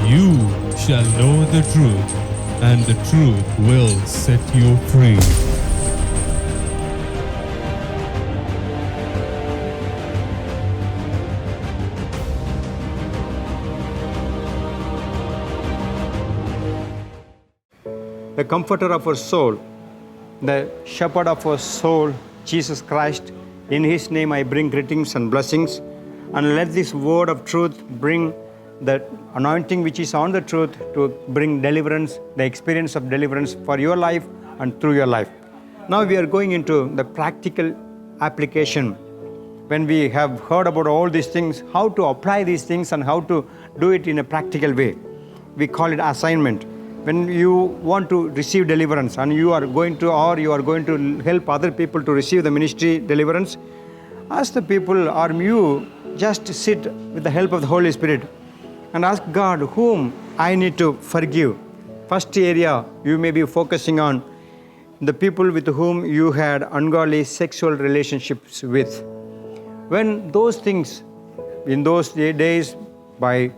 you shall know the truth, and the truth will set you free. The comforter of our soul, the shepherd of our soul, Jesus Christ. In His name I bring greetings and blessings, and let this word of truth bring the anointing which is on the truth to bring deliverance, the experience of deliverance for your life and through your life. Now we are going into the practical application. When we have heard about all these things, how to apply these things and how to do it in a practical way. We call it assignment. When you want to receive deliverance and you are going to help other people to receive the ministry deliverance, ask the people, or you just sit with the help of the Holy Spirit and ask God whom I need to forgive. First area you may be focusing on the people with whom you had ungodly sexual relationships with. When those things in those days, by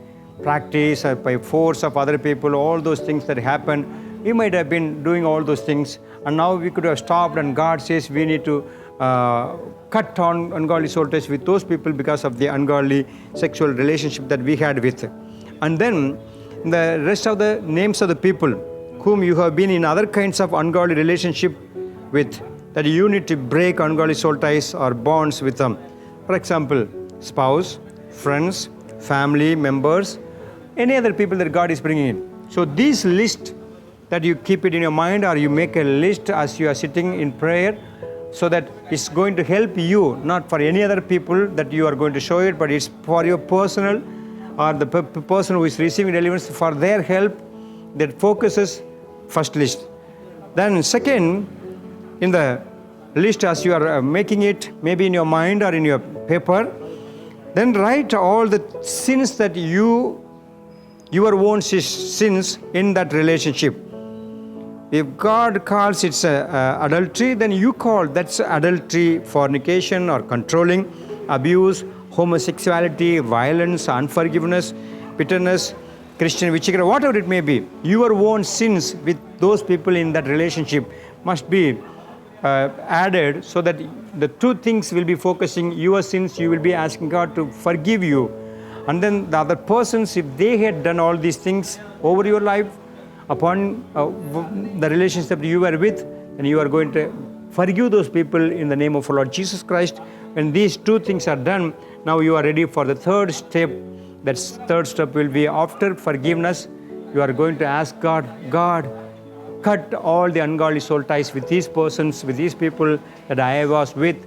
practice or by force of other people, all those things that happened, we might have been doing all those things, and now we could have stopped, and God says we need to cut on ungodly soul ties with those people because of the ungodly sexual relationship that we had with. And then the rest of the names of the people whom you have been in other kinds of ungodly relationship with, that you need to break ungodly soul ties or bonds with them. For example, spouse, friends, family members, any other people that God is bringing in. So this list, that you keep it in your mind, or you make a list as you are sitting in prayer, so that it's going to help you, not for any other people that you are going to show it, but it's for your personal, or the person who is receiving deliverance, for their help. That focuses first list. Then second, in the list as you are making it, maybe in your mind or in your paper, then write all the sins that your own sins in that relationship. If God calls it adultery, then you call that's adultery, fornication or controlling, abuse, homosexuality, violence, unforgiveness, bitterness, Christian witchcraft, whatever it may be. Your own sins with those people in that relationship must be added, so that the two things will be focusing. Your sins, you will be asking God to forgive you. And then the other persons, if they had done all these things over your life, upon the relationship you were with, then you are going to forgive those people in the name of our Lord Jesus Christ. When these two things are done, now you are ready for the third step. That third step will be after forgiveness. You are going to ask God, cut all the ungodly soul ties with these persons, with these people that I was with.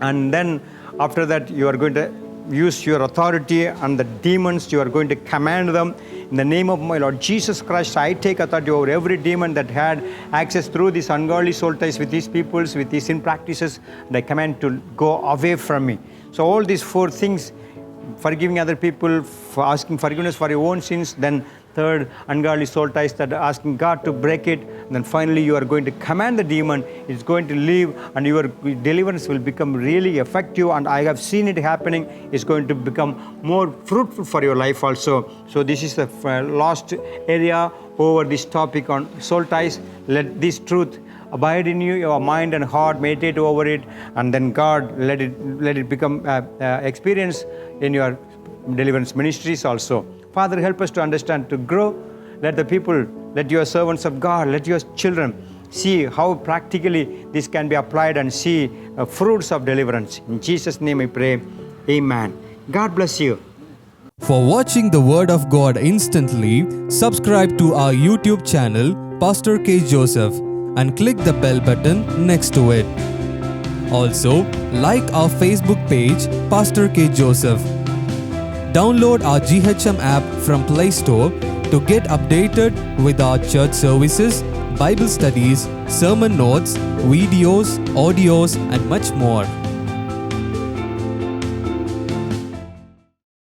And then after that, you are going to use your authority, and the demons, you are going to command them. In the name of my Lord Jesus Christ, I take authority over every demon that had access through these ungodly soul ties with these peoples, with these sin practices, and I command to go away from me. So all these four things, forgiving other people, for asking forgiveness for your own sins, then third, ungodly soul ties, that are asking God to break it. And then finally, you are going to command the demon, it's going to leave, and your deliverance will become really effective. And I have seen it happening. It's going to become more fruitful for your life also. So this is the last area over this topic on soul ties. Let this truth abide in you, your mind and heart, meditate over it, and then God, let it become experience in your deliverance ministries also. Father, help us to understand, to grow. Let the people, let your servants of God, let your children see how practically this can be applied and see fruits of deliverance. In Jesus' name I pray, amen. God bless you. For watching the Word of God instantly, subscribe to our YouTube channel, Pastor K. Joseph, and click the bell button next to it. Also, like our Facebook page, Pastor K. Joseph. Download our GHM app from Play Store to get updated with our church services, Bible studies, sermon notes, videos, audios, and much more.